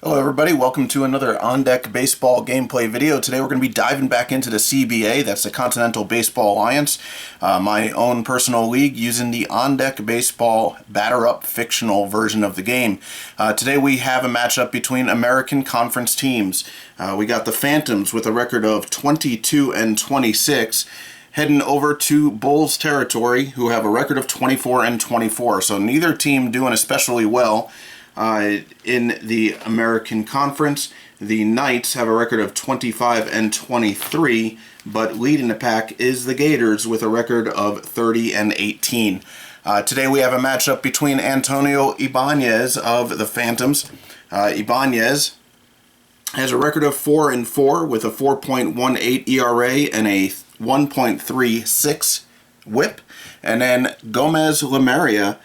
Hello everybody, welcome to another On Deck Baseball gameplay video. Today we're going to be diving back into the CBA, that's the Continental Baseball Alliance, my own personal league using the On Deck Baseball batter-up fictional version of the game. Today we have a matchup between American Conference teams. We got the Phantoms with a record of 22-26. Heading over to Bulls territory, who have a record of 24-24. So neither team doing especially well. In the American Conference, the Knights have a record of 25-23, but leading the pack is the Gators with a record of 30-18. Today we have a matchup between Antonio Ibanez of the Phantoms. Ibanez has a record of 4-4 with a 4.18 ERA and a 1.36 WHIP, and then Gomez Lamaria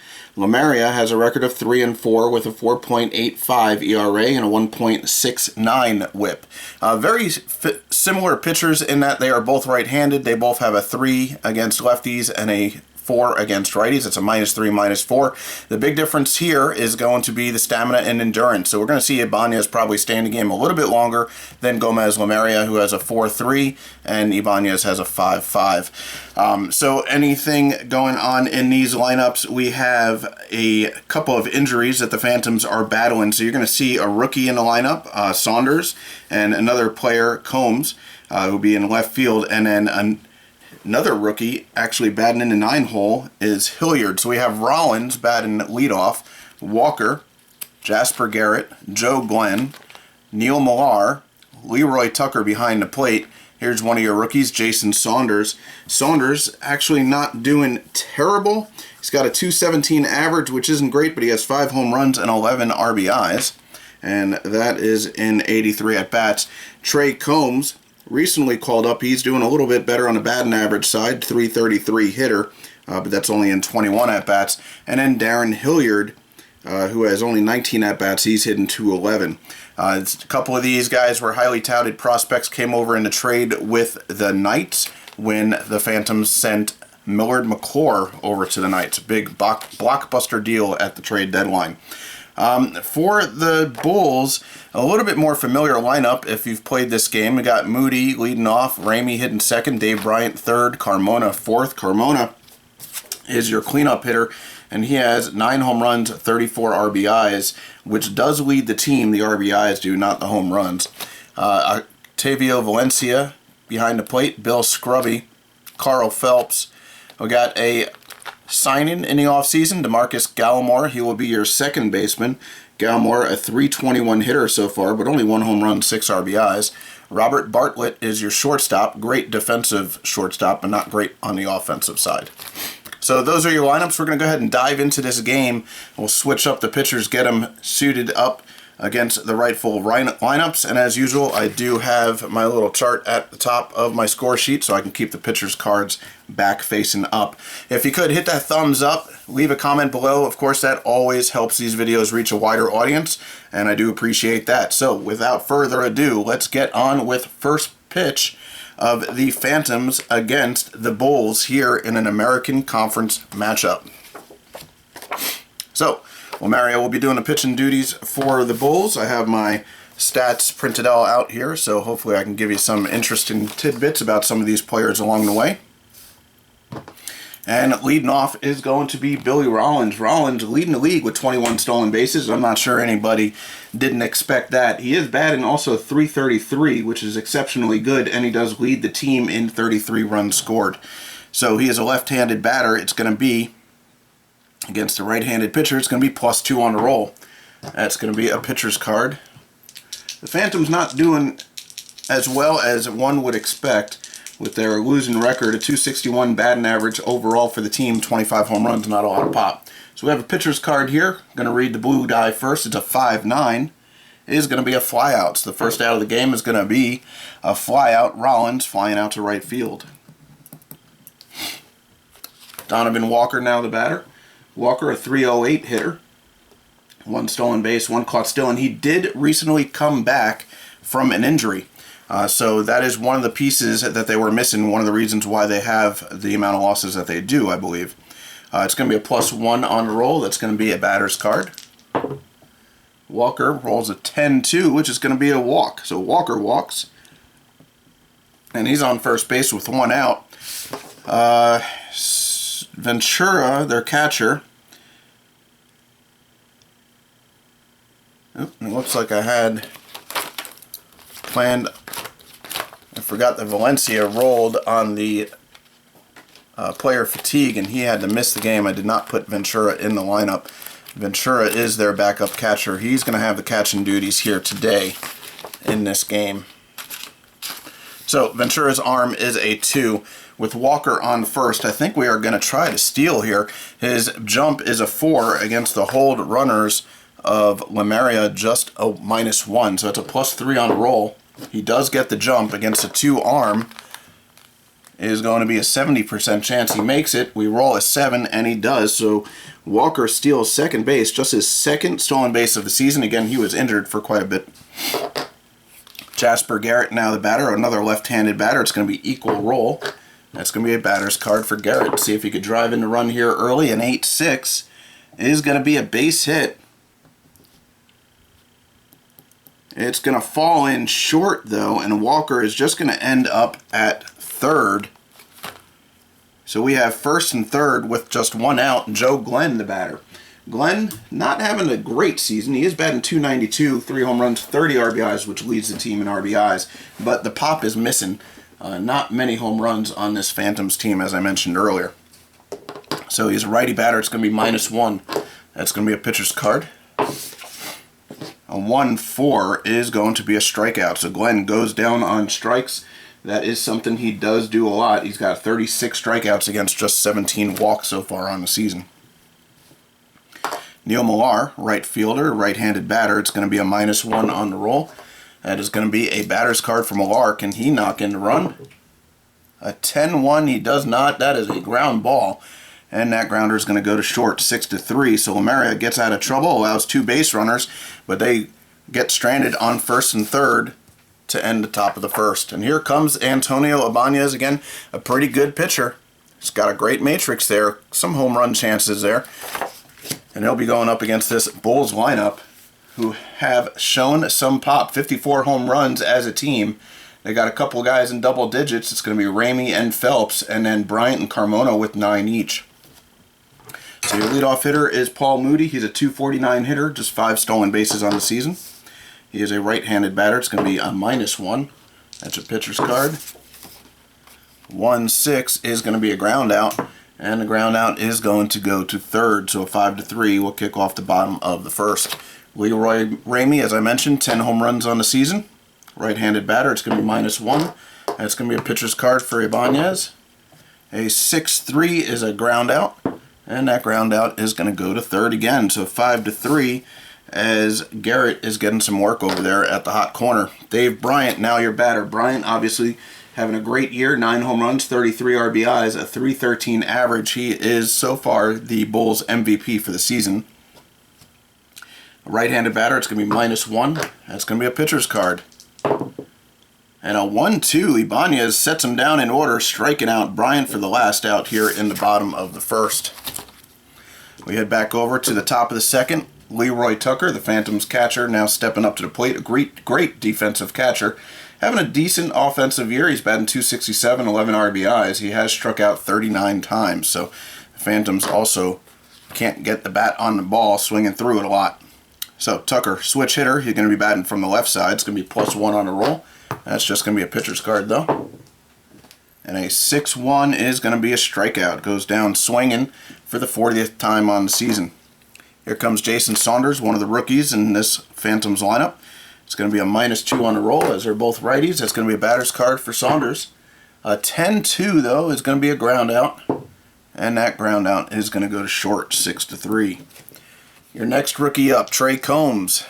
has a record of 3-4 with a 4.85 ERA and a 1.69 WHIP. Very similar pitchers in that they are both right-handed. They both have a 3 against lefties and a 4 against righties. It's a -3, -4. The big difference here is going to be the stamina and endurance. So we're going to see Ibanez probably stay in the game a little bit longer than Gomez Lamaria, who has a 4-3, and Ibanez has a 5-5. So anything going on in these lineups, we have a couple of injuries that the Phantoms are battling. So you're going to see a rookie in the lineup, Saunders, and another player, Combs, who will be in left field, and then another rookie actually batting in the 9-hole is Hilliard. So we have Rollins batting leadoff, Walker, Jasper Garrett, Joe Glenn, Neil Millar, Leroy Tucker behind the plate. Here's one of your rookies, Jason Saunders. Saunders actually not doing terrible. He's got a .217 average, which isn't great, but he has 5 home runs and 11 RBIs. And that is in 83 at-bats. Trey Combs, recently called up. He's doing a little bit better on the batting average side, .333 hitter, but that's only in 21 at-bats. And then Darren Hilliard, who has only 19 at-bats, he's hitting .211. A couple of these guys were highly touted prospects, came over in a trade with the Knights when the Phantoms sent Millard McClure over to the Knights. A big blockbuster deal at the trade deadline. For the Bulls, a little bit more familiar lineup if you've played this game. We got Moody leading off, Ramey hitting second, Dave Bryant third, Carmona fourth. Carmona is your cleanup hitter, and he has 9 home runs, 34 RBIs, which does lead the team. The RBIs do, not the home runs. Octavio Valencia behind the plate, Bill Scrubby, Carl Phelps. We got a signing in the offseason, DeMarcus Gallimore. He will be your second baseman. Gallimore, a .321 hitter so far, but only 1 home run, 6 RBIs. Robert Bartlett is your shortstop. Great defensive shortstop, but not great on the offensive side. So those are your lineups. We're going to go ahead and dive into this game. We'll switch up the pitchers, get them suited up against the rightful lineups. And as usual, I do have my little chart at the top of my score sheet so I can keep the pitchers' cards back facing up. If you could hit that thumbs up, leave a comment below. Of course, that always helps these videos reach a wider audience, and I do appreciate that. So without further ado, let's get on with first pitch of the Phantoms against the Bulls here in an American Conference matchup. So Mario will be doing the pitching duties for the Bulls. I have my stats printed all out here, so hopefully I can give you some interesting tidbits about some of these players along the way. And leading off is going to be Billy Rollins. Rollins leading the league with 21 stolen bases. I'm not sure anybody didn't expect that. He is batting also .333, which is exceptionally good, and he does lead the team in 33 runs scored. So he is a left-handed batter. It's going to be, against a right-handed pitcher, it's going to be +2 on the roll. That's going to be a pitcher's card. The Phantoms not doing as well as one would expect with their losing record, a .261 batting average overall for the team, 25 home runs, not a lot of pop. So we have a pitcher's card here. I'm going to read the blue die first. It's a 5-9. It is going to be a flyout. So the first out of the game is going to be a flyout. Rollins flying out to right field. Donovan Walker now the batter. Walker, a .308 hitter. 1 stolen base, 1 caught steal, and he did recently come back from an injury. So that is one of the pieces that they were missing, one of the reasons why they have the amount of losses that they do, I believe. It's going to be a +1 on the roll. That's going to be a batter's card. Walker rolls a 10-2, which is going to be a walk. So Walker walks, and he's on first base with one out. Ventura, their catcher. It looks like I had planned. I forgot that Valencia rolled on the player fatigue, and he had to miss the game. I did not put Ventura in the lineup. Ventura is their backup catcher. He's going to have the catching duties here today in this game. So Ventura's arm is a 2. With Walker on first, I think we are going to try to steal here. His jump is a 4 against the hold runners of Lemuria, just a -1. So it's a +3 on roll. He does get the jump against a 2 arm. It is going to be a 70% chance he makes it. We roll a 7, and he does. So Walker steals second base, just his second stolen base of the season. Again, he was injured for quite a bit. Jasper Garrett now the batter, another left-handed batter. It's going to be equal roll. That's going to be a batter's card for Garrett. See if he could drive in the run here early. An 8-6 is going to be a base hit. It's going to fall in short, though, and Walker is just going to end up at third. So we have first and third with just one out. Joe Glenn, the batter. Glenn not having a great season. He is batting .292, 3 home runs, 30 RBIs, which leads the team in RBIs. But the pop is missing. Not many home runs on this Phantoms team, as I mentioned earlier. So he's a righty batter. It's going to be -1. That's going to be a pitcher's card. A 1-4 is going to be a strikeout. So Glenn goes down on strikes. That is something he does do a lot. He's got 36 strikeouts against just 17 walks so far on the season. Neil Millar, right fielder, right-handed batter. It's going to be a -1 on the roll. That is going to be a batter's card for Millar. Can he knock in the run? A 10-1. He does not. That is a ground ball. And that grounder is going to go to short, 6-3. So Lemuria gets out of trouble, allows 2 base runners, but they get stranded on first and third to end the top of the first. And here comes Antonio Ibanez again, a pretty good pitcher. He's got a great matrix there, some home run chances there. And he'll be going up against this Bulls lineup, who have shown some pop, 54 home runs as a team. They got a couple guys in double digits. It's going to be Ramey and Phelps, and then Bryant and Carmona with 9 each. So your leadoff hitter is Paul Moody. He's a .249 hitter, just 5 stolen bases on the season. He is a right-handed batter. It's going to be a -1. That's a pitcher's card. 1-6 is going to be a ground out, and the ground out is going to go to third. So a 5-3 will kick off the bottom of the first. Leroy Ramey, as I mentioned, 10 home runs on the season. Right-handed batter. It's going to be -1. That's going to be a pitcher's card for Ibanez. A 6-3 is a ground out. And that ground out is going to go to third again. So 5-3 as Garrett is getting some work over there at the hot corner. Dave Bryant, now your batter. Bryant obviously having a great year. 9 home runs, 33 RBIs, a .313 average. He is so far the Bulls MVP for the season. A right-handed batter, it's going to be -1. That's going to be a pitcher's card. And a 1-2, Ibanez sets him down in order, striking out Bryant for the last out here in the bottom of the first. We head back over to the top of the second. Leroy Tucker, the Phantoms catcher, now stepping up to the plate. A great defensive catcher. Having a decent offensive year. He's batting .267, 11 RBIs. He has struck out 39 times. So the Phantoms also can't get the bat on the ball, swinging through it a lot. So Tucker, switch hitter. He's going to be batting from the left side. It's going to be +1 on the roll. That's just going to be a pitcher's card, though. And a 6-1 is going to be a strikeout. Goes down swinging for the 40th time on the season. Here comes Jason Saunders, one of the rookies in this Phantoms lineup. It's going to be a -2 on the roll, as they're both righties. That's going to be a batter's card for Saunders. A 10-2, though, is going to be a ground out. And that ground out is going to go to short, 6-3. Your next rookie up, Trey Combs.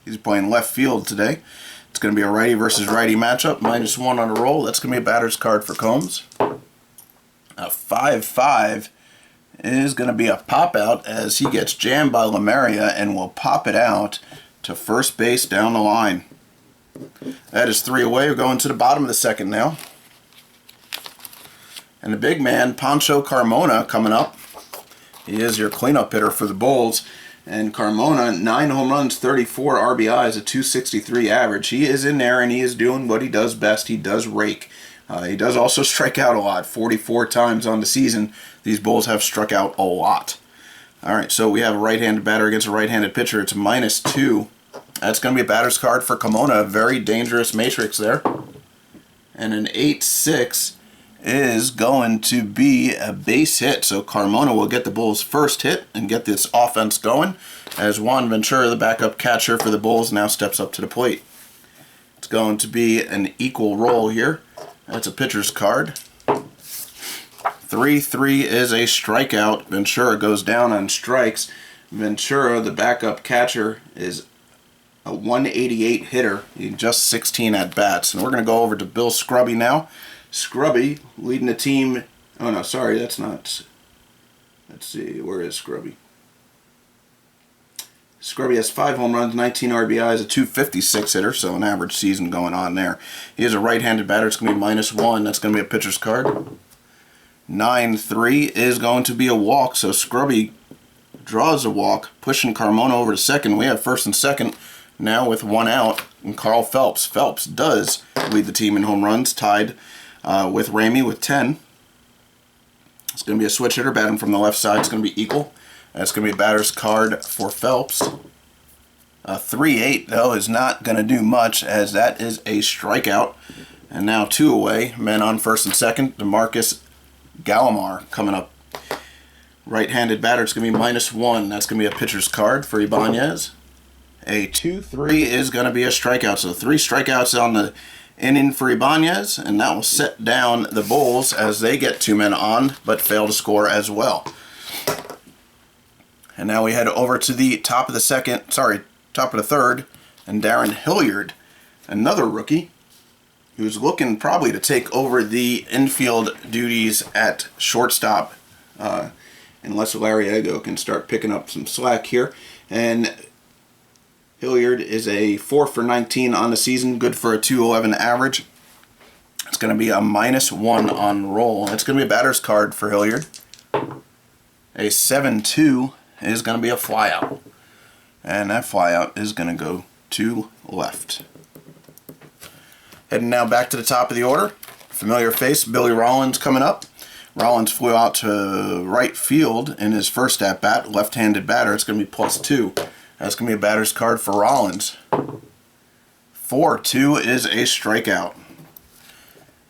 He's playing left field today. It's going to be a righty versus righty matchup, -1 on the roll. That's going to be a batter's card for Combs. A 5-5 is going to be a pop out as he gets jammed by Lemuria and will pop it out to first base down the line. That is 3 away. We're going to the bottom of the second now. And the big man, Pancho Carmona, coming up. He is your cleanup hitter for the Bulls. And Carmona, 9 home runs, 34 RBIs, a 263 average. He is in there and he is doing what he does best. He does rake. He does also strike out a lot, 44 times on the season. These Bulls have struck out a lot. All right, so we have a right-handed batter against a right-handed pitcher. It's -2. That's going to be a batter's card for Carmona, a very dangerous matrix there. And an 8-6 is going to be a base hit. So Carmona will get the Bulls' first hit and get this offense going as Juan Ventura, the backup catcher for the Bulls, now steps up to the plate. It's going to be an equal roll here. That's a pitcher's card. 3-3 is a strikeout. Ventura goes down on strikes. Ventura, the backup catcher, is a 188 hitter. He just 16 at-bats. And we're going to go over to Bill Scrubby now. Scrubby leading the team. Oh, no, sorry, that's not. Let's see, where is Scrubby? Scrubby has 5 home runs, 19 RBIs, a 256 hitter, so an average season going on there. He is a right-handed batter. It's going to be -1. That's going to be a pitcher's card. 9-3 is going to be a walk, so Scrubby draws a walk, pushing Carmona over to second. We have first and second now with 1 out, and Carl Phelps. Phelps does lead the team in home runs, tied with Ramey with 10. It's going to be a switch hitter, batting from the left side. It's going to be equal. That's going to be a batter's card for Phelps. A 3-8, though, is not going to do much, as that is a strikeout. And now 2 away. Men on first and second. DeMarcus Gallimar coming up. Right-handed batter. It's going to be -1. That's going to be a pitcher's card for Ibanez. A 2-3 is going to be a strikeout. So 3 strikeouts on the inning for Ibanez, and that will set down the Bulls as they get 2 men on, but fail to score as well. And now we head over to the top of the third, and Darren Hilliard, another rookie, who's looking probably to take over the infield duties at shortstop, unless Lariego can start picking up some slack here. And Hilliard is a 4 for 19 on the season, good for a 211 average. It's going to be a -1 on roll. It's going to be a batter's card for Hilliard. A 7-2 is going to be a flyout. And that flyout is going to go to left. Heading now back to the top of the order. Familiar face, Billy Rollins coming up. Rollins flew out to right field in his first at-bat, left-handed batter. It's going to be +2. That's going to be a batter's card for Rollins. 4-2 is a strikeout.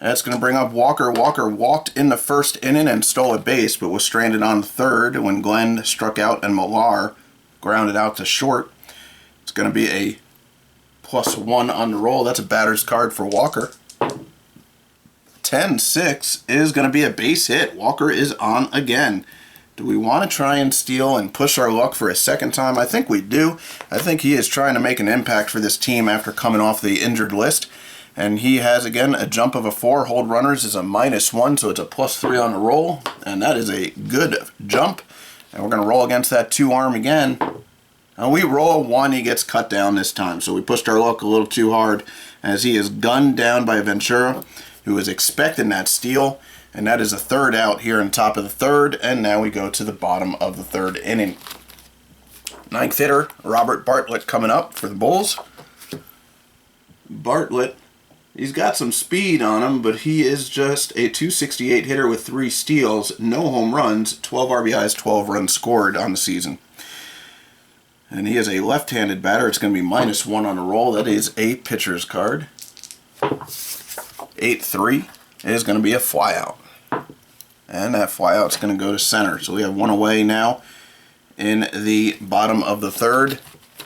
That's going to bring up Walker. Walker walked in the first inning and stole a base, but was stranded on third when Glenn struck out and Millar grounded out to short. It's going to be a +1 on the roll. That's a batter's card for Walker. 10-6 is going to be a base hit. Walker is on again. Do we want to try and steal and push our luck for a second time? I think we do. I think he is trying to make an impact for this team after coming off the injured list. And he has, again, a jump of a 4. Hold runners is a -1, so it's a +3 on the roll. And that is a good jump. And we're going to roll against that 2-arm again. And we roll 1, he gets cut down this time. So we pushed our luck a little too hard as he is gunned down by Ventura, who is expecting that steal. And that is a 3rd out here in top of the 3rd. And now we go to the bottom of the 3rd inning. 9th hitter, Robert Bartlett coming up for the Bulls. Bartlett, he's got some speed on him, but he is just a 268 hitter with 3 steals, no home runs, 12 RBIs, 12 runs scored on the season. And he is a left-handed batter. It's going to be -1 on the roll. That is a pitcher's card. 8-3 is going to be a flyout. And that flyout is going to go to center. So we have 1 away now in the bottom of the 3rd.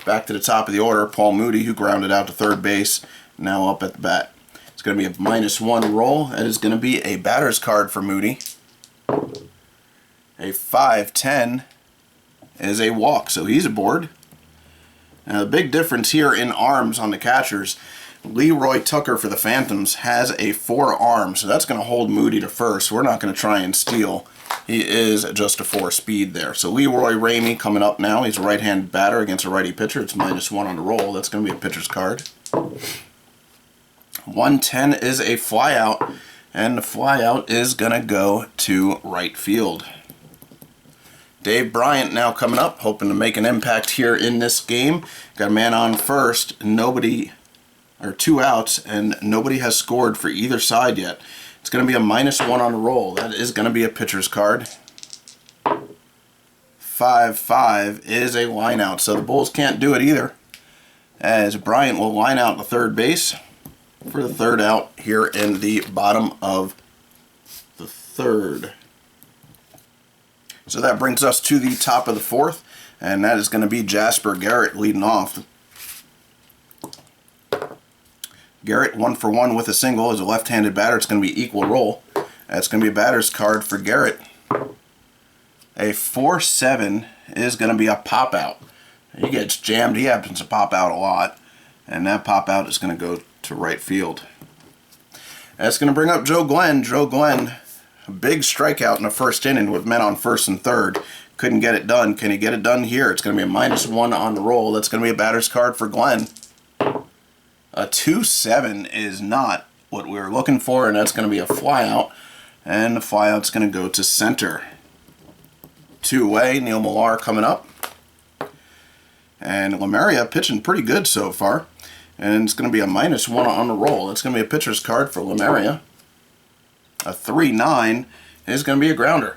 Back to the top of the order, Paul Moody, who grounded out to 3rd base, now up at the bat. It's going to be a -1 roll. That is going to be a batter's card for Moody. A 5-10 is a walk, so he's aboard. Now the big difference here in arms on the catchers, Leroy Tucker for the Phantoms has a 4 arm, so that's going to hold Moody to first. We're not going to try and steal. He is just a 4 speed there. So Leroy Ramey coming up now. He's a right-handed batter against a righty pitcher. It's -1 on the roll. That's going to be a pitcher's card. 110 is a flyout, and the flyout is going to go to right field. Dave Bryant now coming up, hoping to make an impact here in this game. Got a man on first, nobody, or 2 outs, and nobody has scored for either side yet. It's going to be a -1 on the roll. That is going to be a pitcher's card. 5-5 is a line out, so the Bulls can't do it either, as Bryant will line out the third base for the 3rd out here in the bottom of the 3rd. So that brings us to the top of the 4th, and that is going to be Jasper Garrett leading off. Garrett 1 for 1 with a single as a left-handed batter. It's going to be equal roll. That's going to be a batter's card for Garrett. A 4-7 is going to be a pop out. He gets jammed. He happens to pop out a lot, and that pop out is going to go to right field. That's going to bring up Joe Glenn. Joe Glenn, a big strikeout in the 1st inning with men on 1st and 3rd. Couldn't get it done. Can he get it done here? It's going to be a -1 on the roll. That's going to be a batter's card for Glenn. A 2-7 is not what we were looking for, and that's going to be a flyout. And the flyout's going to go to center. 2-way, Neil Millar coming up. And Lemuria pitching pretty good so far. And it's going to be a -1 on the roll. That's going to be a pitcher's card for Lemuria. A 3-9 is going to be a grounder.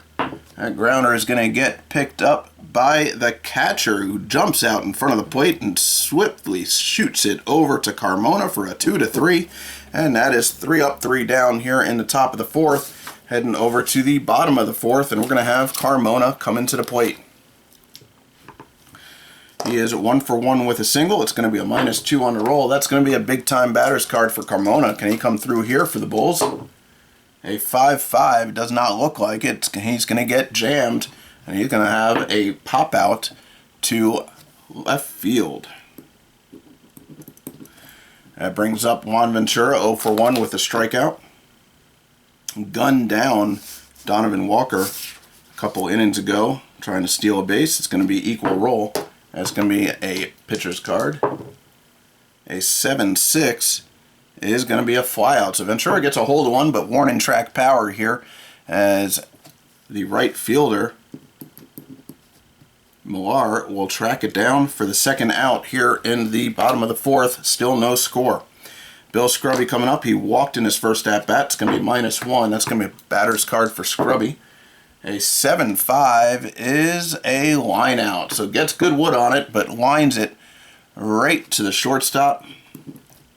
That grounder is going to get picked up by the catcher, who jumps out in front of the plate and swiftly shoots it over to Carmona for a 2-3. And that is 3 up, 3 down here in the top of the 4th. Heading over to the bottom of the 4th, and we're going to have Carmona coming to the plate. He is 1 for 1 with a single. It's going to be a -2 on the roll. That's going to be a big-time batter's card for Carmona. Can he come through here for the Bulls? A 5-5 does not look like it. He's going to get jammed, and he's going to have a pop-out to left field. That brings up Juan Ventura, 0 for 1 with a strikeout. Gunned down Donovan Walker a couple innings ago, trying to steal a base. It's going to be equal roll. That's going to be a pitcher's card. A 7-6 is going to be a flyout. So Ventura gets a hold of one, but warning track power here as the right fielder, Millar, will track it down for the 2nd out here in the bottom of the 4th. Still no score. Bill Scrubby coming up. He walked in his first at-bat. It's going to be -1. That's going to be a batter's card for Scrubby. A 7-5 is a line out. So gets good wood on it, but lines it right to the shortstop.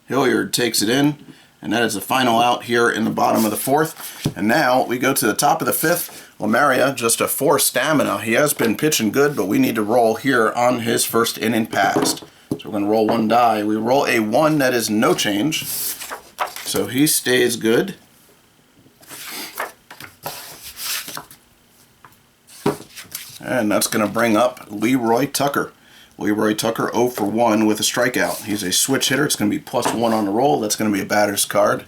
Hilliard takes it in, and that is the final out here in the bottom of the 4th. And now we go to the top of the 5th. Lemuria, just a 4 stamina. He has been pitching good, but we need to roll here on his 1st inning passed. So we're going to roll 1 die. We roll a 1, that is no change. So he stays good. And that's going to bring up Leroy Tucker. Leroy Tucker 0 for 1 with a strikeout. He's a switch hitter. It's going to be +1 on the roll. That's going to be a batter's card.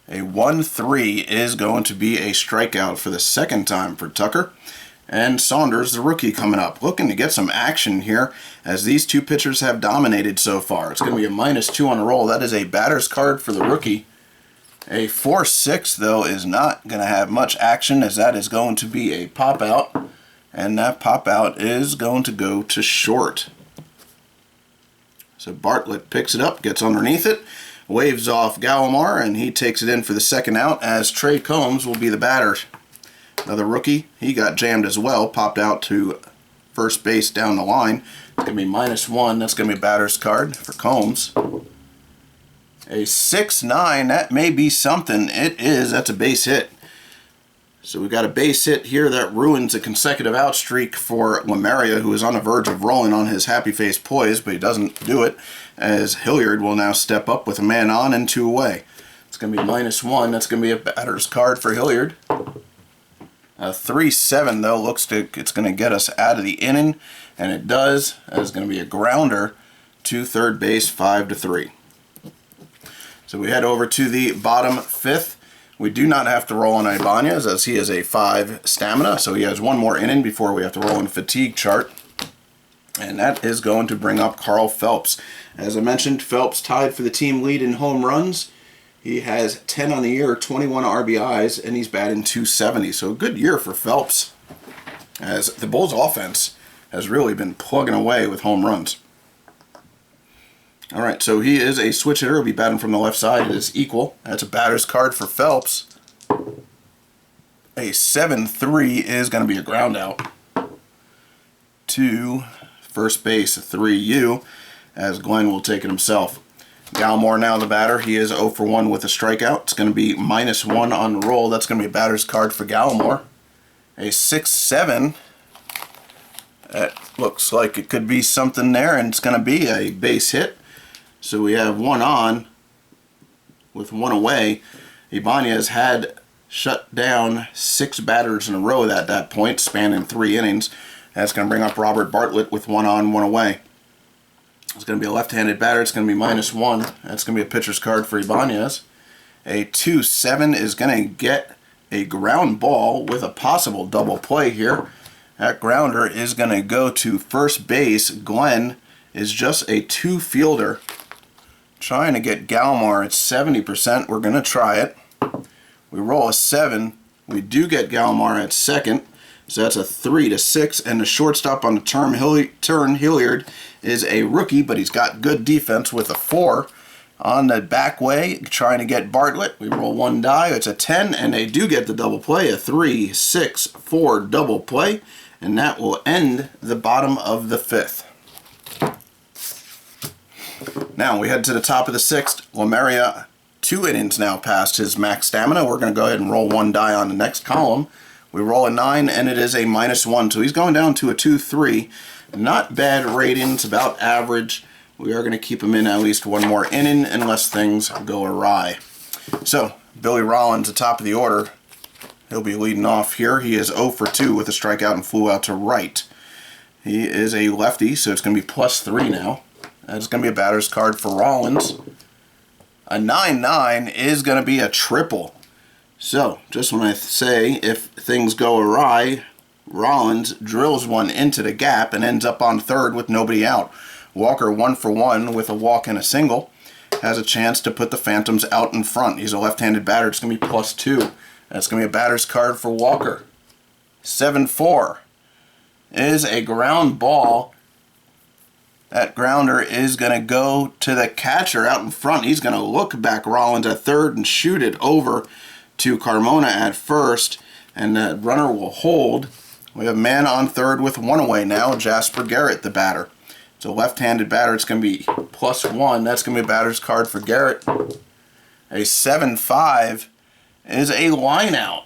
A 1-3 is going to be a strikeout for the 2nd time for Tucker. And Saunders, the rookie, coming up, looking to get some action here as these 2 pitchers have dominated so far. It's going to be a -2 on the roll. That is a batter's card for the rookie. A 4-6, though, is not going to have much action, as that is going to be a pop-out. And that pop-out is going to go to short. So Bartlett picks it up, gets underneath it, waves off Gallimore, and he takes it in for the 2nd out, as Trey Combs will be the batter. Another rookie, he got jammed as well, popped out to first base down the line. It's going to be -1. That's going to be a batter's card for Combs. A 6-9, that may be something. It is. That's a base hit. So we've got a base hit here that ruins a consecutive out streak for Lemuria, who is on the verge of rolling on his happy face poise, but he doesn't do it, as Hilliard will now step up with a man on and 2 away. It's going to be -1. That's going to be a batter's card for Hilliard. A 3-7, though, looks like it's going to get us out of the inning, and it does. That is going to be a grounder to third base, 5-3. So we head over to the bottom 5th. We do not have to roll on Ibanez, as he is a 5 stamina, so he has 1 more inning before we have to roll in fatigue chart. And that is going to bring up Carl Phelps. As I mentioned, Phelps tied for the team lead in home runs. He has 10 on the year, 21 RBIs, and he's batting .270. So a good year for Phelps, as the Bulls offense has really been plugging away with home runs. All right, so he is a switch hitter. He'll be batting from the left side. It is equal. That's a batter's card for Phelps. A 7-3 is going to be a ground out to first base, 3-U, as Glenn will take it himself. Gallimore now the batter. He is 0 for 1 with a strikeout. It's going to be -1 on the roll. That's going to be a batter's card for Gallimore. A 6-7. That looks like it could be something there, and it's going to be a base hit. So we have 1 on with 1 away. Ibanez had shut down 6 batters in a row at that point, spanning 3 innings. That's going to bring up Robert Bartlett with 1 on, 1 away. It's going to be a left-handed batter. It's going to be -1. That's going to be a pitcher's card for Ibanez. A 2-7 is going to get a ground ball with a possible double play here. That grounder is going to go to first base. Glenn is just a 2-fielder, trying to get Gallimore at 70%. We're going to try it. We roll a 7. We do get Gallimore at second. So that's a 3-6, and the shortstop on the turn, Hilliard, is a rookie, but he's got good defense with a 4. On the back way, trying to get Bartlett. We roll 1 die. It's a 10, and they do get the double play, a 3-6-4 double play, and that will end the bottom of the 5th. Now we head to the top of the 6th. Lemeria, 2 innings now past his max stamina. We're going to go ahead and roll 1 die on the next column. We roll a 9, and it is a -1, so he's going down to a 2-3. Not bad ratings, about average. We are going to keep him in at least 1 more inning unless things go awry. So, Billy Rollins, at top of the order. He'll be leading off here. He is 0 for 2 with a strikeout and flew out to right. He is a lefty, so it's going to be +3 now. That's going to be a batter's card for Rollins. A 9-9 is going to be a triple. So, just when I say if things go awry, Rollins drills 1 into the gap and ends up on third with nobody out. Walker 1 for 1 with a walk and a single. Has a chance to put the Phantoms out in front. He's a left-handed batter. It's going to be +2. That's going to be a batter's card for Walker. 7-4 is a ground ball. That grounder is going to go to the catcher out in front. He's going to look back Rollins at third and shoot it over to Carmona at first, and the runner will hold. We have a man on third with 1 away now, Jasper Garrett, the batter. It's a left-handed batter. It's going to be +1. That's going to be a batter's card for Garrett. A 7-5 is a line out.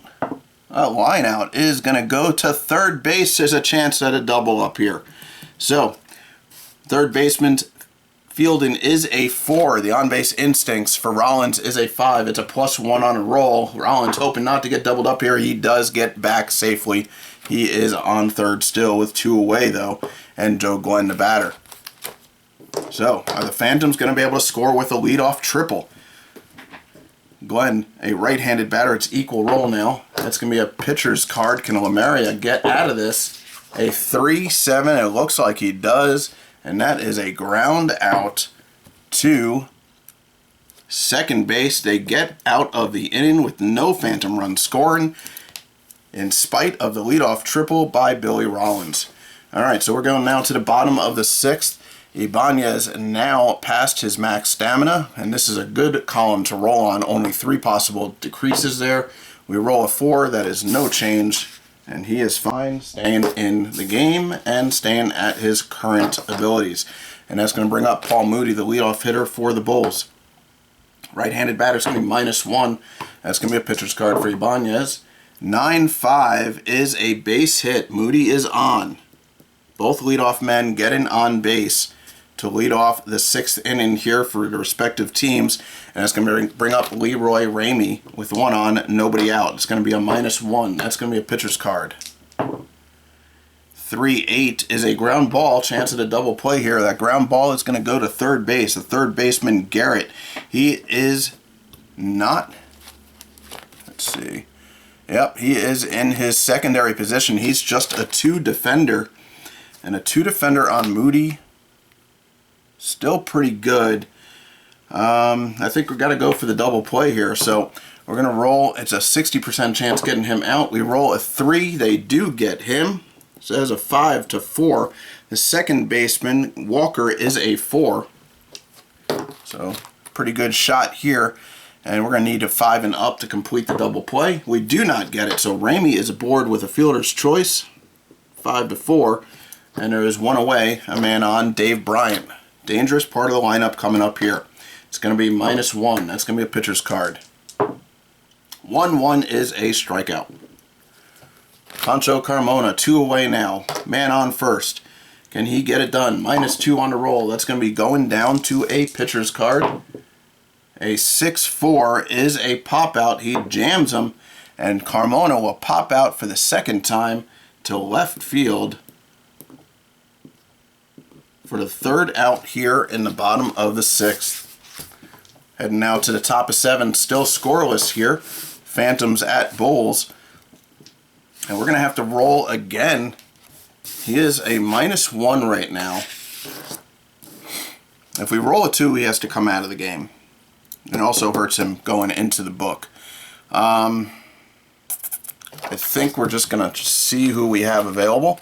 A line out is going to go to third base. There's a chance at a double up here. So, third baseman fielding is a 4. The on-base instincts for Rollins is a 5. It's a +1 on a roll. Rollins hoping not to get doubled up here. He does get back safely. He is on third still with 2 away, though, and Joe Glenn the batter. So, are the Phantoms going to be able to score with a leadoff triple? Glenn, a right-handed batter. It's equal roll now. That's going to be a pitcher's card. Can Lemeria get out of this? A 3-7. It looks like he does. And that is a ground out to second base. They get out of the inning with no Phantom run scoring in spite of the leadoff triple by Billy Rollins. All right, so we're going now to the bottom of the 6th. Ibanez now past his max stamina, and this is a good column to roll on. Only 3 possible decreases there. We roll a 4. That is no change. And he is fine, staying in the game and staying at his current abilities. And that's going to bring up Paul Moody, the leadoff hitter for the Bulls. Right-handed batter is going to be -1. That's going to be a pitcher's card for Ibanez. 9-5 is a base hit. Moody is on. Both leadoff men getting on base to lead off the 6th inning here for the respective teams. And it's going to bring up Leroy Ramey with 1 on, nobody out. It's going to be a -1. That's going to be a pitcher's card. 3-8 is a ground ball. Chance at a double play here. That ground ball is going to go to third base. The third baseman, Garrett. He is not... Let's see. Yep, he is in his secondary position. He's just a 2 defender. And a 2 defender on Moody, still pretty good. I think we've got to go for the double play here. So we're going to roll. It's a 60% chance getting him out. We roll a 3. They do get him. So there's a 5 to 4. The second baseman, Walker, is a 4. So pretty good shot here. And we're going to need a 5 and up to complete the double play. We do not get it. So Ramey is aboard with a fielder's choice. 5 to 4. And there is one away, a man on, Dave Bryant. Dangerous part of the lineup coming up here. It's going to be -1. That's going to be a pitcher's card. 1-1 is a strikeout. Pancho Carmona, 2 away now. Man on first. Can he get it done? -2 on the roll. That's going to be going down to a pitcher's card. A 6-4 is a pop out. He jams him, and Carmona will pop out for the second time to left field for the third out here in the bottom of the 6th. Heading now to the top of 7, still scoreless here. Phantoms at Bulls. And we're going to have to roll again. He is a -1 right now. If we roll a 2, he has to come out of the game. It also hurts him going into the book. I think we're just going to see who we have available.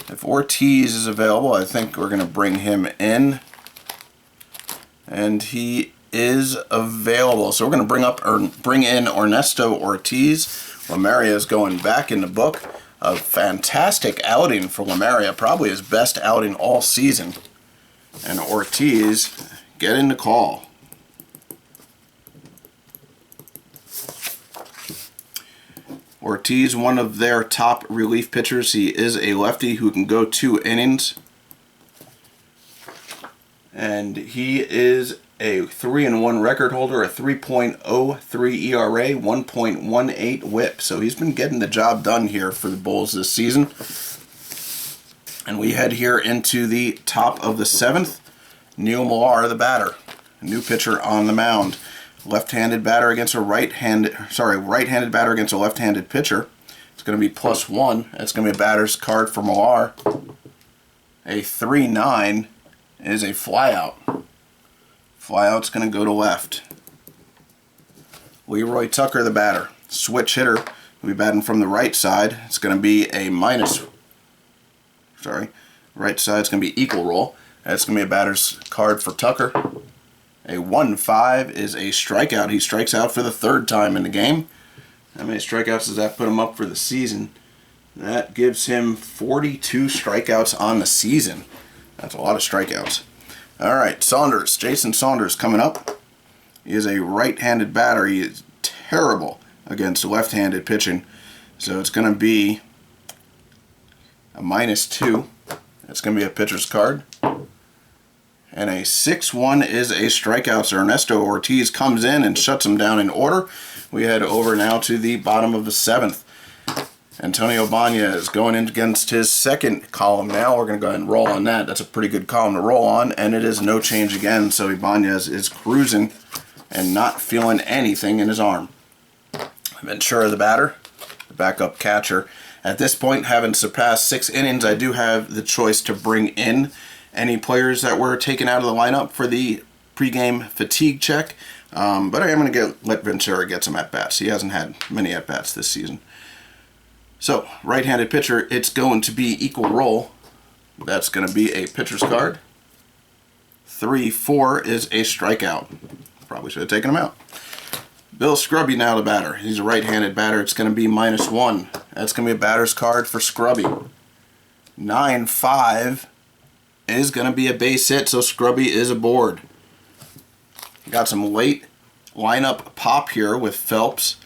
If Ortiz is available, I think we're going to bring him in. And he is available. So we're going to bring in Ernesto Ortiz. Lamaria is going back in the book. A fantastic outing for Lamaria, probably his best outing all season. And Ortiz getting the call. Ortiz, one of their top relief pitchers. He is a lefty who can go 2 innings. And he is a 3-1 record holder, a 3.03 ERA, 1.18 WHIP. So he's been getting the job done here for the Bulls this season. And we head here into the top of the 7th. Neil Millar, the batter, a new pitcher on the mound. Left-handed batter against a right-handed batter against a left-handed pitcher. It's going to be +1. That's going to be a batter's card for Millar. A 3-9 is a flyout. Flyout's going to go to left. Leroy Tucker, the batter. Switch hitter. We'll be batting from the right side. It's going to be a right side's going to be equal roll. That's going to be a batter's card for Tucker. A 1-5 is a strikeout. He strikes out for the 3rd time in the game. How many strikeouts does that put him up for the season? That gives him 42 strikeouts on the season. That's a lot of strikeouts. All right, Saunders, Jason Saunders coming up. He is a right-handed batter. He is terrible against left-handed pitching. So it's going to be a -2. That's going to be a pitcher's card. And a 6-1 is a strikeout. So Ernesto Ortiz comes in and shuts him down in order. We head over now to the bottom of the 7th. Antonio Banez going in against his second column now. We're going to go ahead and roll on that. That's a pretty good column to roll on, and it is no change again. So Banez is cruising and not feeling anything in his arm. Ventura, the batter, the backup catcher. At this point, having surpassed 6 innings, I do have the choice to bring in any players that were taken out of the lineup for the pregame fatigue check. But I am going to let Ventura get some at-bats. He hasn't had many at-bats this season. So, right-handed pitcher, it's going to be equal roll. That's going to be a pitcher's card. 3-4 is a strikeout. Probably should have taken him out. Bill Scrubby now the batter. He's a right-handed batter. It's going to be -1. That's going to be a batter's card for Scrubby. 9-5 is going to be a base hit, so Scrubby is aboard. Got some late lineup pop here with Phelps.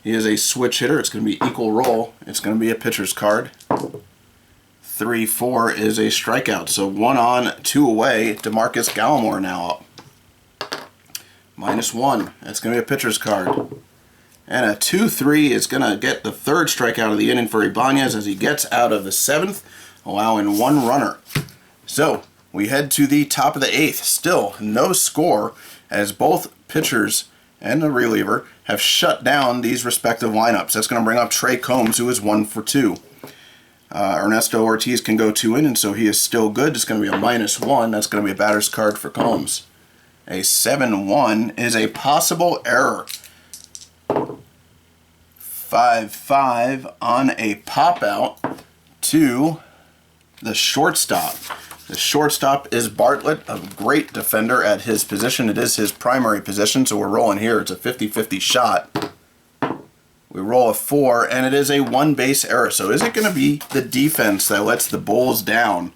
He is a switch hitter. It's going to be equal roll. It's going to be a pitcher's card. 3-4 is a strikeout. So 1 on, 2 away. DeMarcus Gallimore now up. -1. That's going to be a pitcher's card. And a 2-3 is going to get the 3rd strikeout of the inning for Ibanez as he gets out of the 7th, allowing 1 runner. So we head to the top of the 8th. Still no score as both pitchers and the reliever have shut down these respective lineups. That's going to bring up Trey Combs, who is 1 for 2. Ernesto Ortiz can go 2 innings, so he is still good. It's going to be a -1. That's going to be a batter's card for Combs. A 7-1 is a possible error. 5-5 on a pop-out to the shortstop. The shortstop is Bartlett, a great defender at his position. It is his primary position, so we're rolling here. It's a 50-50 shot. We roll a 4, and it is a 1-base error. So is it going to be the defense that lets the Bulls down?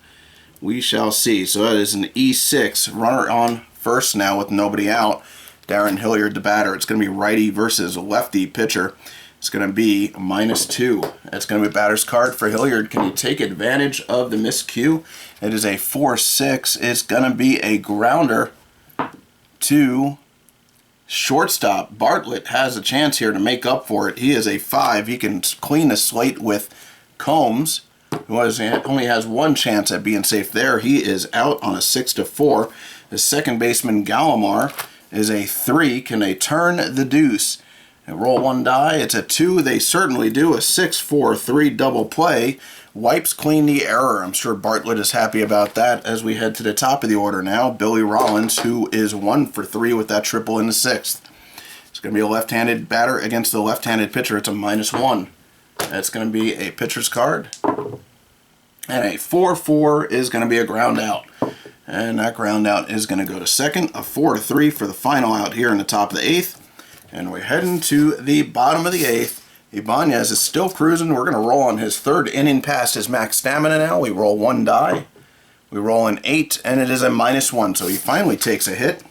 We shall see. So that is an E6. Runner on first now with nobody out. Darren Hilliard, the batter. It's going to be righty versus lefty pitcher. It's going to be -2. It's going to be a batter's card for Hilliard. Can he take advantage of the miscue? It is a 4-6. It's going to be a grounder to shortstop. Bartlett has a chance here to make up for it. He is a 5. He can clean the slate with Combs, who only has one chance at being safe there. He is out on a 6-4. The second baseman, Gallimar, is a 3. Can they turn the deuce? And roll 1 die. It's a 2. They certainly do. A 6-4-3 double play. Wipes clean the error. I'm sure Bartlett is happy about that as we head to the top of the order now. Billy Rollins, who is 1 for 3 with that triple in the 6th. It's going to be a left-handed batter against the left-handed pitcher. It's a -1. That's going to be a pitcher's card. And a 4-4 is going to be a ground out. And that ground out is going to go to second. A 4-3 for the final out here in the top of the 8th. And we're heading to the bottom of the 8th. Ibanez is still cruising. We're going to roll on his 3rd inning past his max stamina now. We roll 1 die. We roll an 8, and it is a -1. So he finally takes a hit.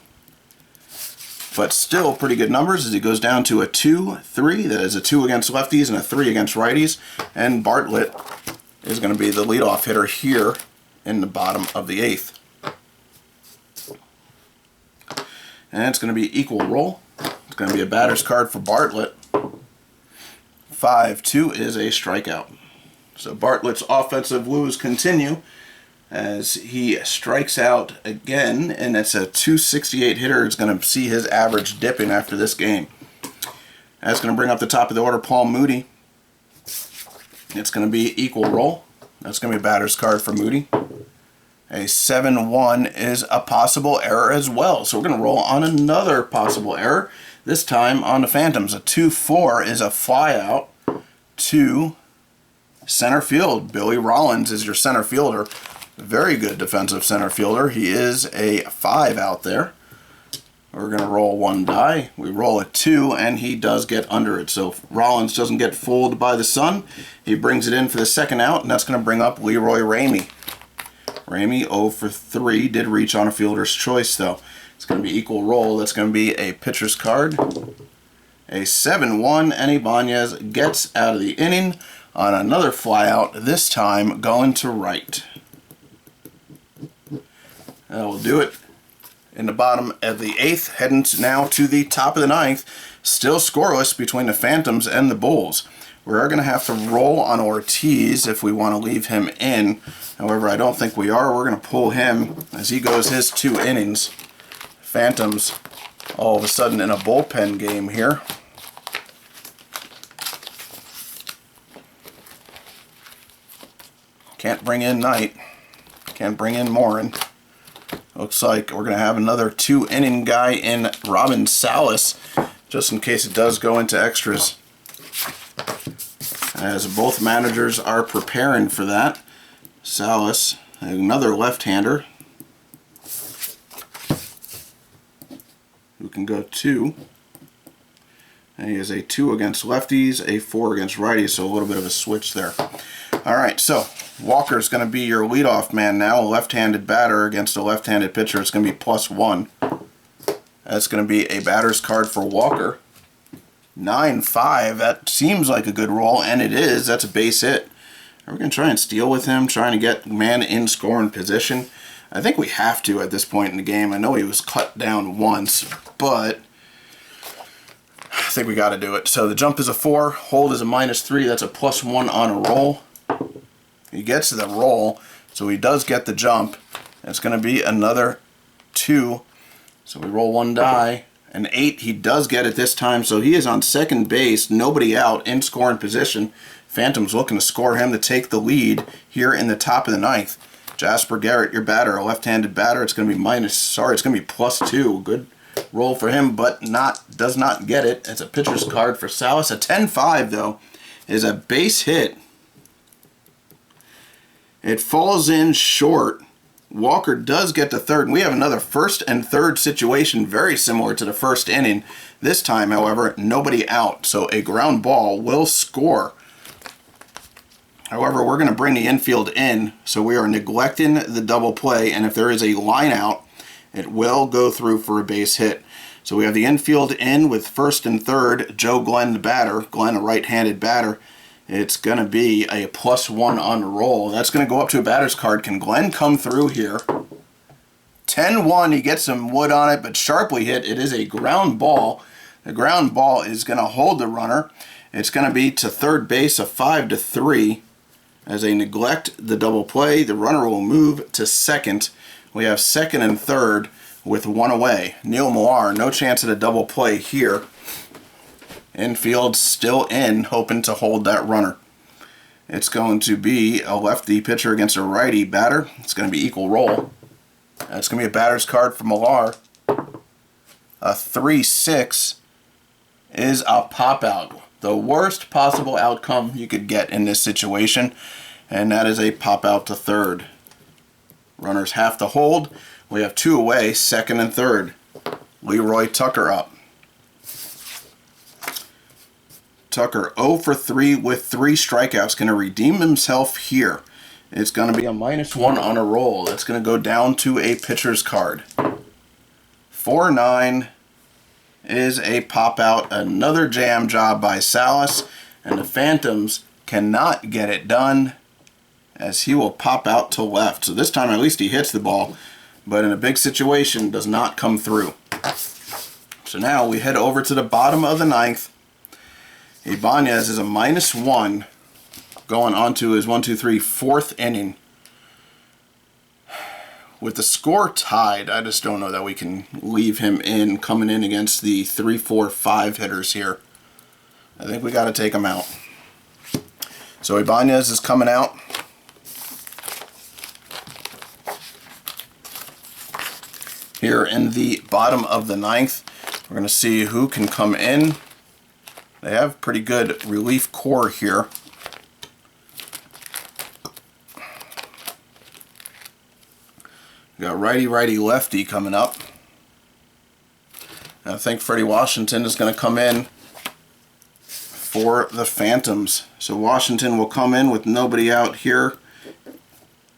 But still pretty good numbers as he goes down to a 2-3. That is a 2 against lefties and a 3 against righties. And Bartlett is going to be the leadoff hitter here in the bottom of the 8th. And it's going to be equal roll. It's going to be a batter's card for Bartlett. 5-2 is a strikeout. So Bartlett's offensive woes continue as he strikes out again, and it's a 268 hitter. It's going to see his average dipping after this game. That's going to bring up the top of the order Paul Moody. It's going to be equal roll. That's going to be a batter's card for Moody. A 7-1 is a possible error as well. So we're going to roll on another possible error. This time on the Phantoms. A 2-4 is a flyout to center field. Billy Rollins is your center fielder. Very good defensive center fielder. He is a 5 out there. We're going to roll 1 die. We roll a 2, and he does get under it. So if Rollins doesn't get fooled by the sun, he brings it in for the second out, and that's going to bring up Leroy Ramey. Ramey 0 for 3, did reach on a fielder's choice, though. It's going to be equal roll. That's going to be a pitcher's card. A 7-1, and Ibanez gets out of the inning on another flyout, this time going to right. That will do it in the bottom of the 8th, heading now to the top of the 9th. Still scoreless between the Phantoms and the Bulls. We're going to have to roll on Ortiz if we want to leave him in. However, I don't think we are. We're going to pull him as he goes his 2 innings. Phantoms all of a sudden in a bullpen game here. Can't bring in Knight. Can't bring in Morin. Looks like we're going to have another 2-inning guy in Robin Salas, just in case it does go into extras. As both managers are preparing for that. Salas, another left-hander, who can go 2. And he is a 2 against lefties, a 4 against righties, so a little bit of a switch there. Alright, so Walker's going to be your leadoff man now, a left-handed batter against a left-handed pitcher. It's going to be +1. That's going to be a batter's card for Walker. 9-5, that seems like a good roll, and it is. That's a base hit. We're going to try and steal with him, trying to get man in scoring position. I think we have to at this point in the game. I know he was cut down once, but I think we got to do it. So the jump is a 4, hold is a -3. That's a +1 on a roll. He gets the roll, so he does get the jump. It's going to be another 2. So we roll 1 die. An 8, he does get it this time, so he is on second base, nobody out, in scoring position. Phantom's looking to score him to take the lead here in the top of the ninth. Jasper Garrett, your batter, a left-handed batter. It's going to be it's going to be +2. Good roll for him, but does not get it. It's a pitcher's card for Salas. A 10-5, though, is a base hit. It falls in short. Walker does get to third, and we have another first and third situation very similar to the first inning. This time, however, nobody out, so a ground ball will score. However, we're going to bring the infield in, so we are neglecting the double play, and if there is a line out, it will go through for a base hit. So we have the infield in with first and third. Joe Glenn, the batter. Glenn, a right-handed batter. It's going to be a +1 on the roll. That's going to go up to a batter's card. Can Glenn come through here? 10-1, he gets some wood on it, but sharply hit. It is a ground ball. The ground ball is going to hold the runner. It's going to be to third base, a 5-3. As they neglect the double play, the runner will move to second. We have second and third with one away. Neil Millar, no chance at a double play here. Infield still in, hoping to hold that runner. It's going to be a lefty pitcher against a righty batter. It's going to be equal roll. That's going to be a batter's card for Millar. A 3-6 is a pop-out. The worst possible outcome you could get in this situation, and that is a pop-out to third. Runners have to hold. We have two away, second and third. Leroy Tucker up. Tucker 0 for 3 with 3 strikeouts. Going to redeem himself here. It's going to be a -1 on a roll. That's going to go down to a pitcher's card. 4-9 is a pop-out. Another jam job by Salas. And the Phantoms cannot get it done as he will pop out to left. So this time at least he hits the ball, but in a big situation does not come through. So now we head over to the bottom of the ninth. Ibanez is a -1 going on to his 4th inning. With the score tied, I just don't know that we can leave him in coming in against the 3, 4, 5 hitters here. I think we got to take him out. So Ibanez is coming out. Here in the bottom of the ninth, we're going to see who can come in. They have pretty good relief core here. We got righty, righty, lefty coming up. And I think Freddie Washington is going to come in for the Phantoms. So Washington will come in with nobody out here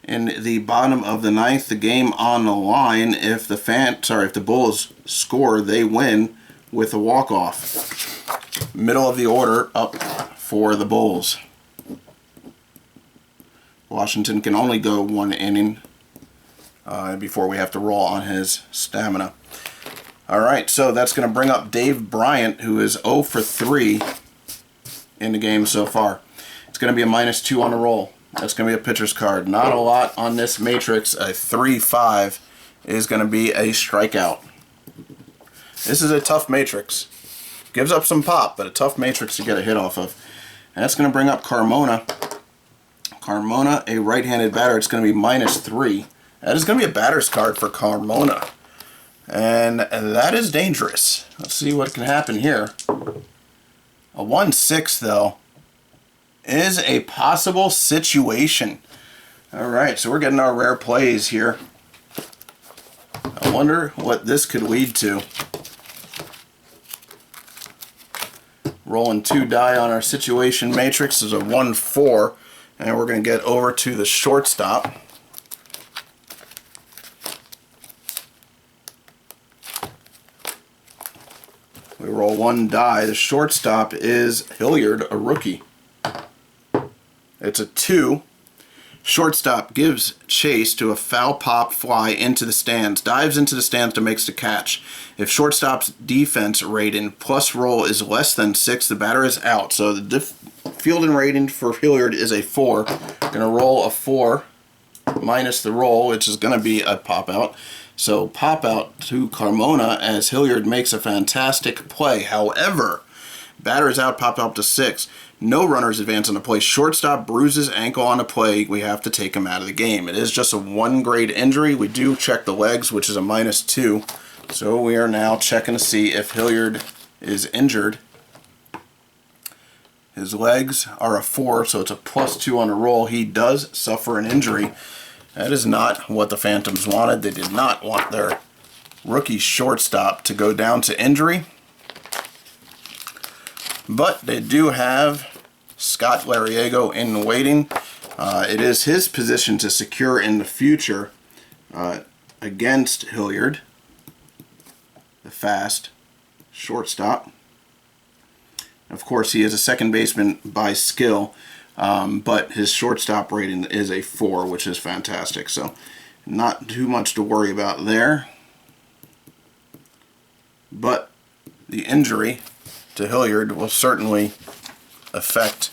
in the bottom of the ninth. The game on the line. If the Bulls score, they win with a walk-off. Middle of the order up for the Bulls. Washington can only go 1 inning before we have to roll on his stamina. Alright, so that's going to bring up Dave Bryant, who is 0 for 3 in the game so far. It's going to be a -2 on the roll. That's going to be a pitcher's card. Not a lot on this matrix. A 3-5 is going to be a strikeout. This is a tough matrix. Gives up some pop, but a tough matrix to get a hit off of. And that's going to bring up Carmona. Carmona, a right-handed batter. It's going to be -3. That is going to be a batter's card for Carmona. And that is dangerous. Let's see what can happen here. A 1-6, though, is a possible situation. Alright, so we're getting our rare plays here. I wonder what this could lead to. Rolling 2 die on our situation matrix is a 1-4, and we're going to get over to the shortstop. We roll 1 die. The shortstop is Hilliard, a rookie. It's a 2. Shortstop gives chase to a foul pop fly into the stands. Dives into the stands to make the catch. If shortstop's defense rating plus roll is less than 6, the batter is out. So the fielding rating for Hilliard is a 4. Going to roll a 4 minus the roll, which is going to be a pop out. So pop out to Carmona as Hilliard makes a fantastic play. However, Batter is out, popped up to 6. No runners advance on the play. Shortstop bruises ankle on the play. We have to take him out of the game. It is just a 1-grade injury. We do check the legs, which is a -2. So we are now checking to see if Hilliard is injured. His legs are a 4, so it's a +2 on the roll. He does suffer an injury. That is not what the Phantoms wanted. They did not want their rookie shortstop to go down to injury. But they do have Scott Lariego in waiting. It is his position to secure in the future against Hilliard, the fast shortstop. Of course, he is a second baseman by skill, but his shortstop rating is a 4, which is fantastic. So not too much to worry about there. But the injury to Hilliard will certainly affect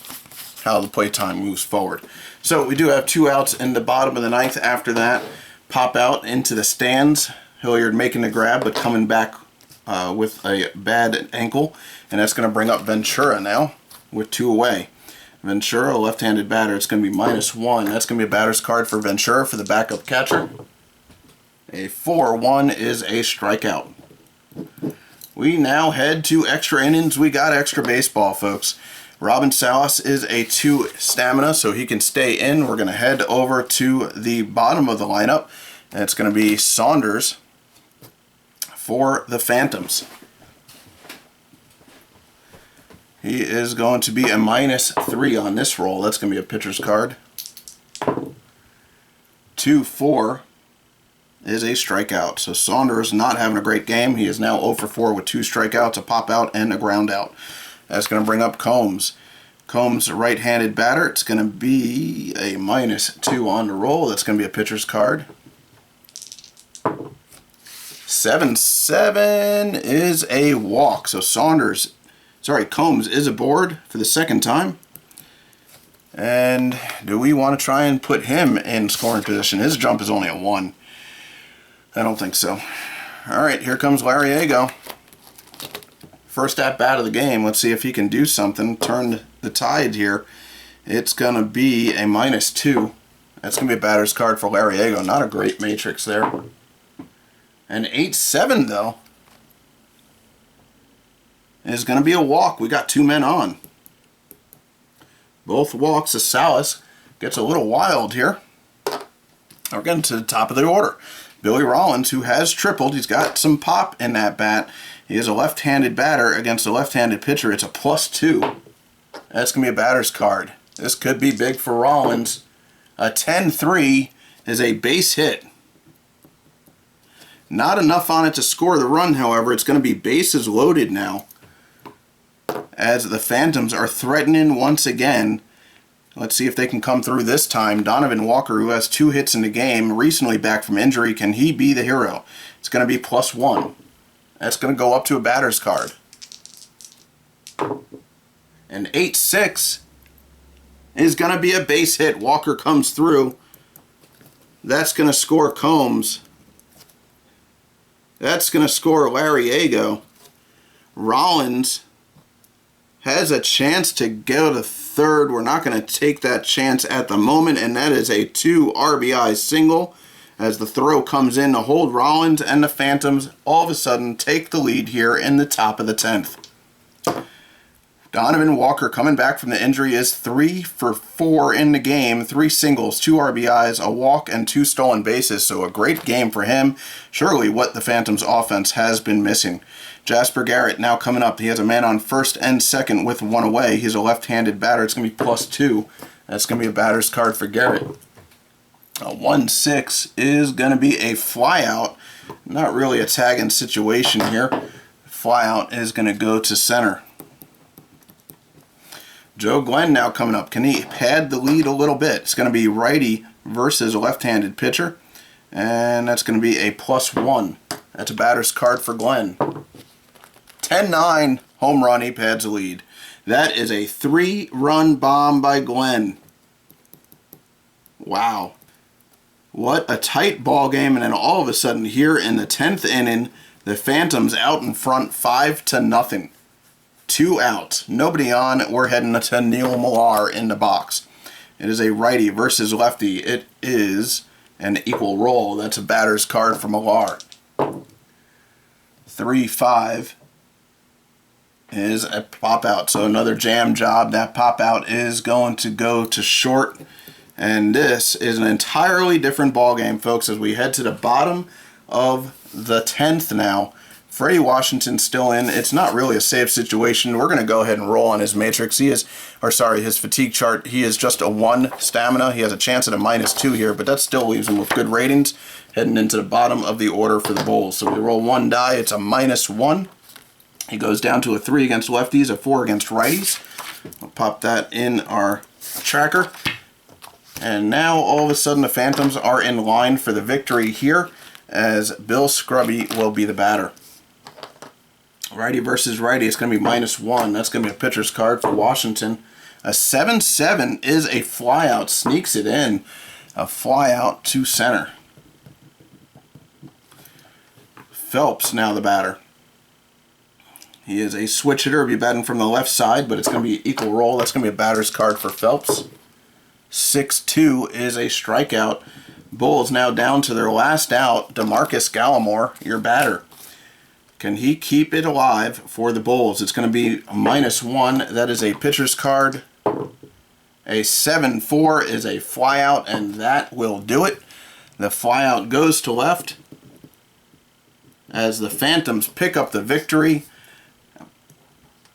how the play time moves forward. So we do have 2 outs in the bottom of the 9th. After that, pop out into the stands. Hilliard making the grab, but coming back with a bad ankle. And that's going to bring up Ventura now with 2 away. Ventura, a left-handed batter, it's going to be -1. That's going to be a batter's card for Ventura for the backup catcher. A 4-1 is a strikeout. We now head to extra innings. We got extra baseball, folks. Robin Salas is a 2 stamina, so he can stay in. We're going to head over to the bottom of the lineup, and it's going to be Saunders for the Phantoms. He is going to be a -3 on this roll. That's going to be a pitcher's card. 2-4 is a strikeout. So Saunders not having a great game. He is now 0 for 4 with 2 strikeouts, a pop out, and a ground out. That's going to bring up Combs. Combs, right-handed batter. It's going to be a -2 on the roll. That's going to be a pitcher's card. 7-7 is a walk. So Combs is aboard for the second time. And do we want to try and put him in scoring position? His jump is only a 1. I don't think so. All right, here comes Lariego. First at bat of the game. Let's see if he can do something, turn the tide here. It's going to be a -2. That's going to be a batter's card for Lariego. Not a great matrix there. An 8-7, though, is going to be a walk. We got 2 men on. Both walks as Salas gets a little wild here. We're getting to the top of the order. Billy Rollins, who has tripled. He's got some pop in that bat. He is a left-handed batter against a left-handed pitcher. It's a +2. That's going to be a batter's card. This could be big for Rollins. A 10-3 is a base hit. Not enough on it to score the run, however. It's going to be bases loaded now, as the Phantoms are threatening once again. Let's see if they can come through this time. Donovan Walker, who has 2 hits in the game, recently back from injury. Can he be the hero? It's going to be +1. That's going to go up to a batter's card. An 8-6 is going to be a base hit. Walker comes through. That's going to score Combs. That's going to score Lariego. Rollins has a chance to go to third. We're not going to take that chance at the moment, and that is a 2 RBI single as the throw comes in to hold Rollins, and the Phantoms all of a sudden take the lead here in the top of the 10th. Donovan Walker, coming back from the injury, is 3 for 4 in the game. 3 singles, 2 RBIs, a walk, and 2 stolen bases. So a great game for him. Surely what the Phantoms offense has been missing. Jasper Garrett now coming up. He has a man on first and second with 1 away. He's a left-handed batter. It's going to be +2. That's going to be a batter's card for Garrett. A 1-6 is going to be a flyout. Not really a tagging situation here. Flyout is going to go to center. Joe Glenn now coming up. Can he pad the lead a little bit? It's going to be righty versus a left-handed pitcher. And that's going to be a +1. That's a batter's card for Glenn. 10-9 home run. He pads the lead. That is a 3-run bomb by Glenn. Wow. What a tight ball game. And then all of a sudden here in the 10th inning, the Phantoms out in front 5-0. 2 out. Nobody on. We're heading to Neil Millar in the box. It is a righty versus lefty. It is an equal roll. That's a batter's card for Millar. 3-5 is a pop out. So another jam job. That pop out is going to go to short. And this is an entirely different ball game, folks, as we head to the bottom of the 10th now. Freddie Washington's still in. It's not really a safe situation. We're going to go ahead and roll on his matrix. His fatigue chart. He is just a 1 stamina. He has a chance at a -2 here, but that still leaves him with good ratings heading into the bottom of the order for the Bulls. So we roll 1 die. It's a -1. He goes down to a 3 against lefties, a 4 against righties. We'll pop that in our tracker. And now all of a sudden the Phantoms are in line for the victory here, as Bill Scrubby will be the batter. Righty versus righty, it's going to be -1. That's going to be a pitcher's card for Washington. A 7-7 is a flyout, sneaks it in. A flyout to center. Phelps now the batter. He is a switch hitter. He'll be batting from the left side, but it's going to be equal roll. That's going to be a batter's card for Phelps. 6-2 is a strikeout. Bulls now down to their last out. DeMarcus Gallimore, your batter. Can he keep it alive for the Bulls? It's going to be a -1. That is a pitcher's card. A 7-4 is a flyout, and that will do it. The flyout goes to left as the Phantoms pick up the victory.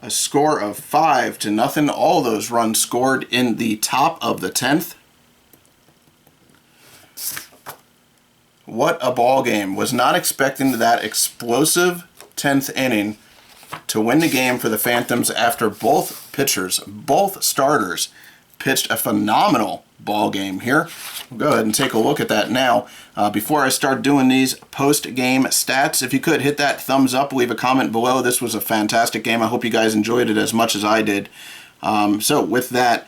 A score of 5-0. All those runs scored in the top of the 10th. What a ball game. Was not expecting that explosive 10th inning to win the game for the Phantoms after both pitchers, both starters, pitched a phenomenal ball game here. We'll go ahead and take a look at that now. Before I start doing these post-game stats, if you could hit that thumbs up, leave a comment below. This was a fantastic game. I hope you guys enjoyed it as much as I did. So with that,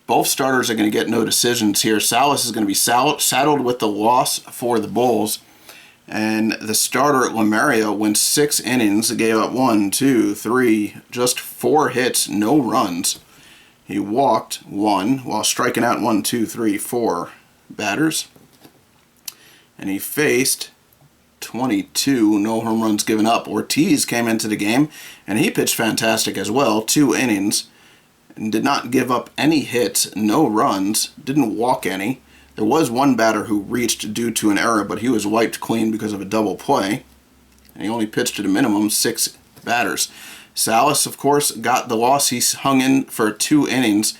both starters are going to get no decisions here. Salas is going to be saddled with the loss for the Bulls. And the starter, Lamario, went 6 innings, gave up 1, 2, 3, just 4 hits, no runs. He walked 1 while striking out 1, 2, 3, 4 batters. And he faced 22, no home runs given up. Ortiz came into the game, and he pitched fantastic as well, 2 innings, and did not give up any hits, no runs, didn't walk any. There was one batter who reached due to an error, but he was wiped clean because of a double play. And he only pitched at a minimum 6 batters. Salas, of course, got the loss. He hung in for 2 innings,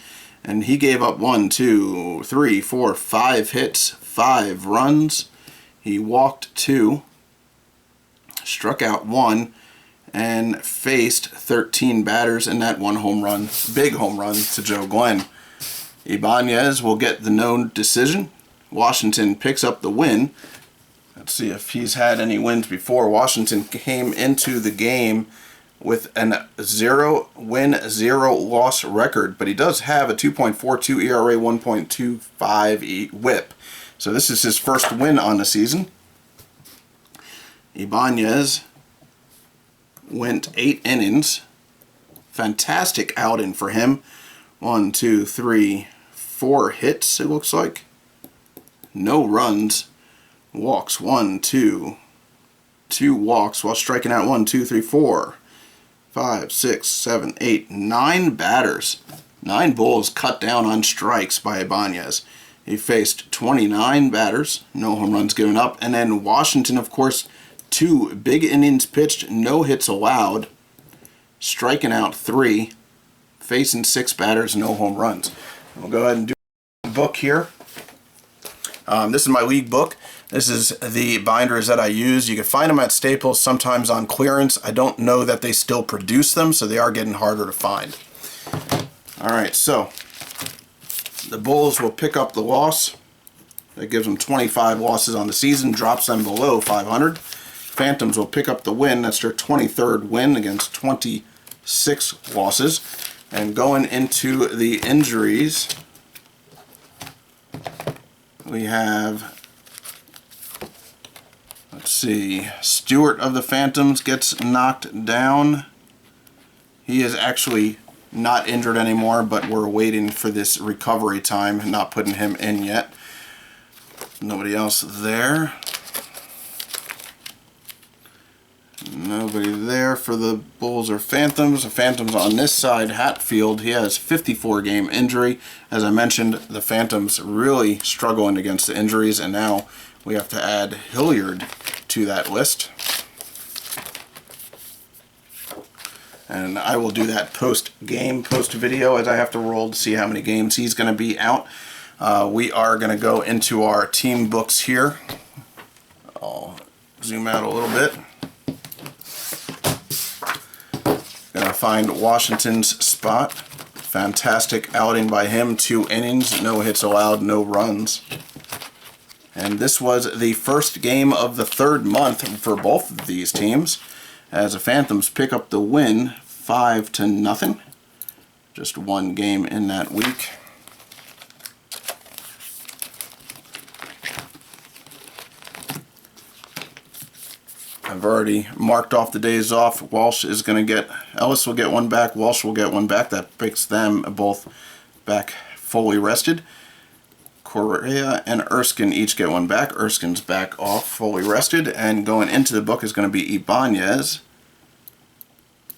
and he gave up 1, 2, 3, 4, 5 hits, 5 runs. He walked 2, struck out 1, and faced 13 batters in that 1 home run, big home run to Joe Glenn. Ibanez will get the no decision. Washington picks up the win. Let's see if he's had any wins before. Washington came into the game with a 0-win, 0-loss record, but he does have a 2.42 ERA, 1.25 WHIP. So this is his first win on the season. Ibanez went 8 innings. Fantastic outing for him. 1, 2, 3, 4 hits, it looks like. No runs. Walks 1, 2. 2 walks while striking out 1, 2, 3, 4, 5, 6, 7, 8, 9 batters. 9 Bulls cut down on strikes by Ibanez. He faced 29 batters, no home runs given up. And then Washington, of course, 2 big innings pitched, no hits allowed. Striking out 3. Facing 6 batters, no home runs. We'll go ahead and do the book here. This is my league book. This is the binders that I use. You can find them at Staples, sometimes on clearance. I don't know that they still produce them, so they are getting harder to find. All right, so the Bulls will pick up the loss. That gives them 25 losses on the season, drops them below 500. Phantoms will pick up the win. That's their 23rd win against 26 losses. And going into the injuries, we have, let's see, Stewart of the Phantoms gets knocked down. He is actually not injured anymore, but we're waiting for this recovery time, not putting him in yet. Nobody else there. Nobody there for the Bulls or Phantoms. The Phantoms on this side, Hatfield, he has 54 game injury. As I mentioned, the Phantoms really struggling against the injuries, and now we have to add Hilliard to that list. And I will do that post-game, post-video, as I have to roll to see how many games he's going to be out. We are going to go into our team books here. I'll zoom out a little bit. Gonna find Washington's spot. Fantastic outing by him, 2 innings, no hits allowed, no runs. And this was the first game of the 3rd month for both of these teams, as the Phantoms pick up the win 5-0. Just 1 game in that week. I've already marked off the days off. Walsh is going to get, Ellis will get 1 back, Walsh will get 1 back. That makes them both back fully rested. Correa and Erskine each get 1 back. Erskine's back off, fully rested. And going into the book is going to be Ibanez.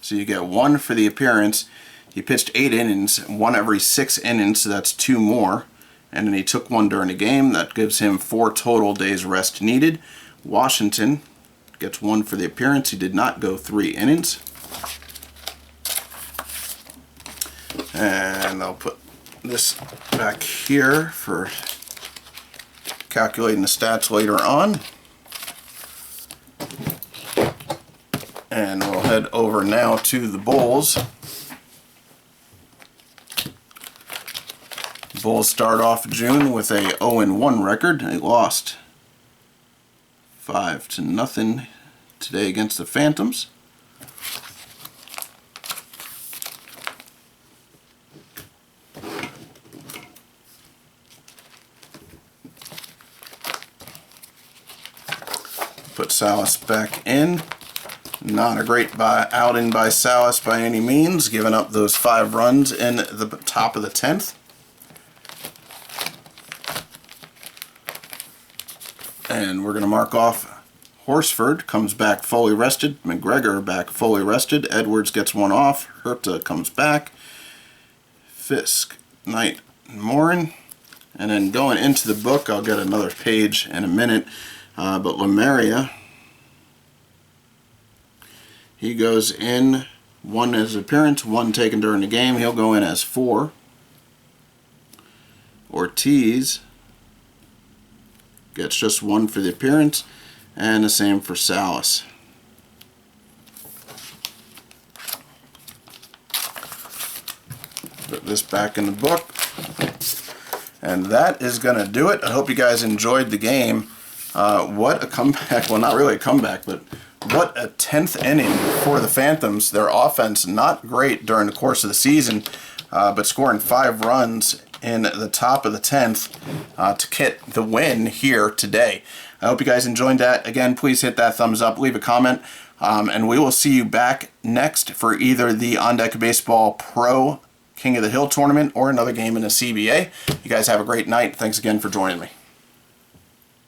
So you get 1 for the appearance. He pitched 8 innings, 1 every 6 innings, so that's 2 more. And then he took 1 during the game. That gives him 4 total days rest needed. Washington gets 1 for the appearance. He did not go 3 innings. And I'll put this back here for calculating the stats later on. And we'll head over now to the Bulls. Bulls start off June with a 0-1 record. They lost 5-0 today against the Phantoms. Put Salas back in. Not a great outing by Salas by any means, giving up those 5 runs in the top of the 10th. And we're going to mark off Horsford, comes back fully rested. McGregor back fully rested. Edwards gets 1 off. Herta comes back. Fisk, Knight, and Morin. And then going into the book, I'll get another page in a minute. But Lemeria, he goes in 1 as appearance, 1 taken during the game. He'll go in as 4. Ortiz gets just 1 for the appearance, and the same for Salas. Put this back in the book. And that is going to do it. I hope you guys enjoyed the game. What a comeback. Well, not really a comeback, but what a 10th inning for the Phantoms. Their offense not great during the course of the season, but scoring 5 runs in the top of the 10th to get the win here today. I hope you guys enjoyed that. Again, please hit that thumbs up, leave a comment, and we will see you back next for either the On Deck Baseball Pro King of the Hill tournament or another game in the CBA. You guys have a great night. Thanks again for joining me.